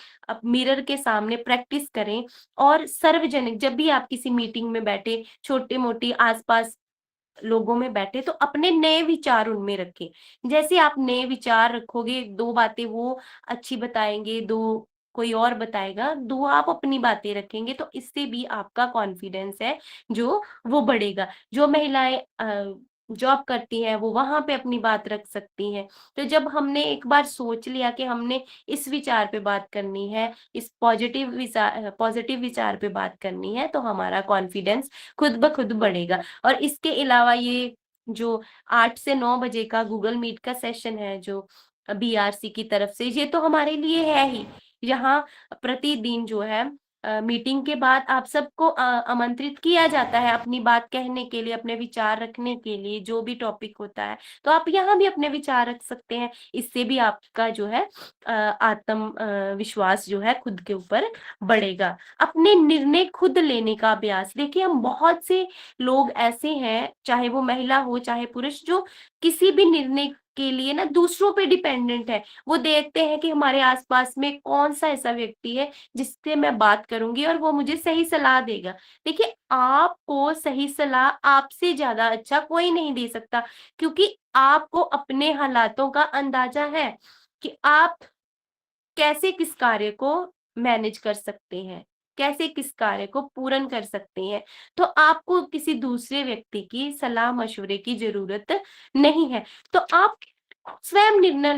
मिरर के सामने प्रैक्टिस करें और सार्वजनिक जब भी आप किसी मीटिंग में बैठे, छोटे-मोटे आस-पास लोगों में बैठे तो अपने नए विचार उनमें रखें। जैसे आप नए विचार रखोगे, 2 बातें वो अच्छी बताएँगे, 2 कोई और बताएगा, 2 आप अपनी बातें रखेंगे तो इससे भी आपका कॉन्फिडेंस है जो वो बढ़ेगा। जो महिलाएँ जॉब करती हैं वो वहाँ पे अपनी बात रख सकती हैं। तो जब हमने एक बार सोच लिया कि हमने इस विचार पे बात करनी है, इस पॉज़िटिव विचार पे बात करनी है तो हमारा कॉन्फिडेंस खुद ब खुद बढ़ेगा। और इसके अलावा ये जो 8 से 9 बजे का गूगल मीट का सेशन है जो बीआरसी की तरफ से, ये तो हमारे लिए है ही। यहाँ प्रतिदिन जो है मीटिंग के बाद आप सबको आमंत्रित किया जाता है अपनी बात कहने के लिए, अपने विचार रखने के लिए, जो भी टॉपिक होता है। तो आप यहाँ भी अपने विचार रख सकते हैं। इससे भी आपका जो है विश्वास जो है खुद के ऊपर बढ़ेगा। अपने निर्णय खुद लेने का अभ्यास। देखिए हम बहुत से लोग ऐसे हैं, चाहे वो महिला हो, चाहे पुरुष, जो किसी भी निर्णय के लिए ना दूसरों पे डिपेंडेंट है। वो देखते हैं कि हमारे आस-पास में कौन-सा ऐसा व्यक्ति है, जिससे मैं बात करूँगी और वो मुझे सही सलाह देगा। देखिए, आपको सही सलाह आपसे ज़्यादा अच्छा कोई नहीं दे सकता, क्योंकि आपको अपने हालातों का अंदाज़ा है कि आप कैसे किस कार्य को मैनेज कर सकते हैं, कैसे किस कार्य को पूर्ण कर सकते हैं। तो आपको किसी दूसरे व्यक्ति की सलाह-मशवरे की ज़रूरत नहीं है। तो आप स्वयं निर्णय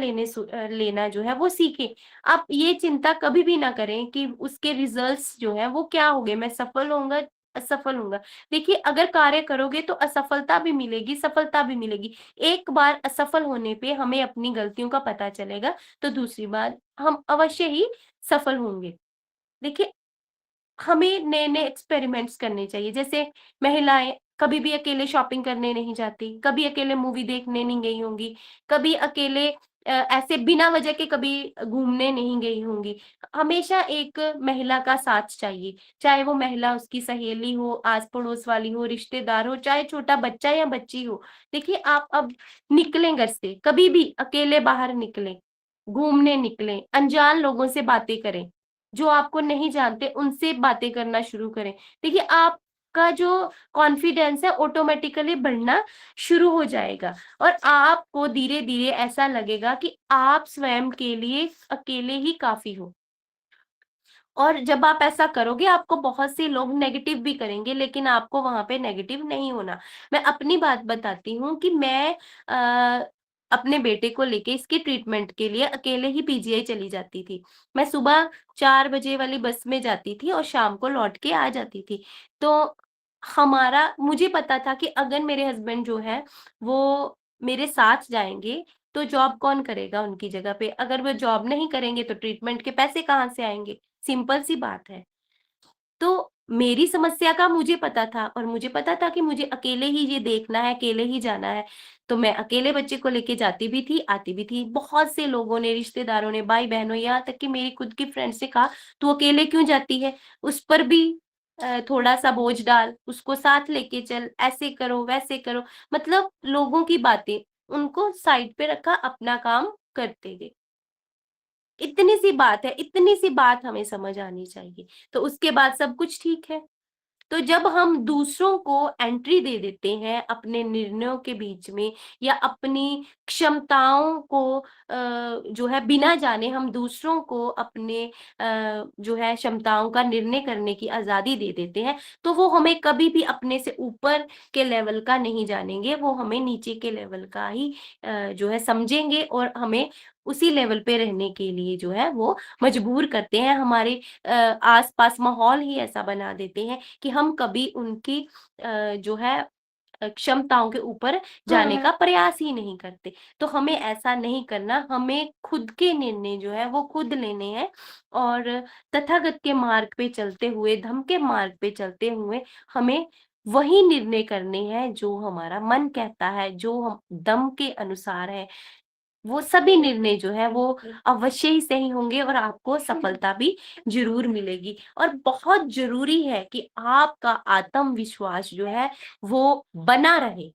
लेना जो है वो सीखें। आप ये चिंता कभी भी ना करें कि उसके रिज़ल्ट्स जो हैं वो क्या होंगे, मैं सफल होऊँगा, असफल होऊँगा। देखिए अगर कार्य करोगे तो असफलता भी मिलेगी, सफलता भी मिलेगी। एक बार असफल होने पे हमें अपनी गलतियों का पता चलेगा, तो दूसरी बार हम अवश्य ही सफल होंगे। देखिए हमें नए-नए एक्सपेरिमेंट्स करने चाहिए। जैसे महिलाएँ कभी भी अकेले शॉपिंग करने नहीं जाती, कभी अकेले मूवी देखने नहीं गई होंगी, कभी अकेले ऐसे बिना वजह के कभी घूमने नहीं गई होंगी। हमेशा एक महिला का साथ चाहिए, चाहे वो महिला उसकी सहेली हो, आस-पड़ोस वाली हो, रिश्तेदार हो, चाहे छोटा बच्चा या बच्ची हो। देखिए आप अब निकलें घर से, कभी भी अकेले बाहर निकलें, घूमने निकलें, अनजान लोगों से बातें करें। जो आपको नहीं जानते उनसे बातें करना शुरू करें। देखिए आपका जो कॉन्फिडेंस है ऑटोमैटिकली बढ़ना शुरू हो जाएगा और आपको धीरे-धीरे ऐसा लगेगा कि आप स्वयं के लिए अकेले ही काफ़ी हो। और जब आप ऐसा करोगे आपको बहुत से लोग नेगेटिव भी करेंगे, लेकिन आपको वहाँ पे नेगेटिव नहीं होना। मैं अपनी बात बताती हूँ कि मैं अपने बेटे को लेके इसके ट्रीटमेंट के लिए अकेले ही पीजीआई चली जाती थी। मैं सुबह 4 बजे वाली बस में जाती थी और शाम को लौट के आ जाती थी। तो हमारा मुझे पता था कि अगर मेरे हस्बैंड जो है वो मेरे साथ जाएँगे, तो जॉब कौन करेगा उनकी जगह पे? अगर वो जॉब नहीं करेंगे तो ट्रीटमेंट के पैसे कहाँ से आएँगे? सिंपल सी बात है। तो मेरी समस्या का मुझे पता था और मुझे पता था कि मुझे अकेले ही ये देखना है, अकेले ही जाना है। तो मैं अकेले बच्चे को लेके जाती भी थी, आती भी थी। बहुत से लोगों ने, रिश्तेदारों ने, भाई-बहनों, यहाँ तक कि मेरी खुद की फ्रेंड्स ने कहा, "तू अकेले क्यों जाती है? उस पर भी थोड़ा-सा बोझ डाल, उसको साथ लेके चल, ऐसे करो, वैसे करो।" मतलब लोगों की बातें, उनको साइड पे रखा, अपना काम करते गए। इतनी सी बात है, इतनी सी बात हमें समझ आनी चाहिए, तो उसके बाद सब कुछ ठीक है। तो जब हम दूसरों को एंट्री दे देते हैं अपने निर्णयों के बीच में या अपनी क्षमताओं को जो है बिना जाने हम दूसरों को अपने जो है क्षमताओं का निर्णय करने की आज़ादी दे देते हैं, तो वो हमें कभी भी अपने से ऊपर के लेवल का नहीं जानेंगे, वो हमें नीचे के लेवल का ही जो है समझेंगे और हमें उसी लेवल पे रहने के लिए जो है वो मजबूर करते हैं। हमारे आस-पास माहौल ही ऐसा बना देते हैं कि हम कभी उनकी जो है क्षमताओं के ऊपर जाने का प्रयास ही नहीं करते। तो हमें ऐसा नहीं करना, हमें खुद के निर्णय जो है वो खुद लेने हैं और तथागत के मार्ग पे चलते हुए, धम्म के मार्ग पे चलते हुए हमें वही निर्णय करने हैं जो हमारा मन कहता है, जो हम दम के अनुसार है। वो सभी निर्णय जो है वो अवश्य ही सही होंगे और आपको सफलता भी ज़रूर मिलेगी। और बहुत ज़रूरी है कि आपका आत्मविश्वास जो है वो बना रहे।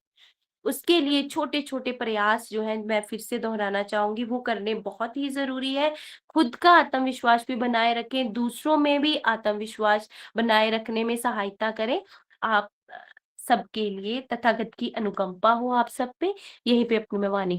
उसके लिए छोटे-छोटे प्रयास जो हैं मैं फिर से दोहराना चाहूँगी वो करने बहुत ही ज़रूरी है। खुद का आत्मविश्वास भी बनाए रखें, दूसरों में भी आत्मविश्वास बनाए रखने में सहायता करें। आप सबके लिए तथागत की अनुकंपा हो आप सब पे। यहीं पे अपनी मैं वाणी को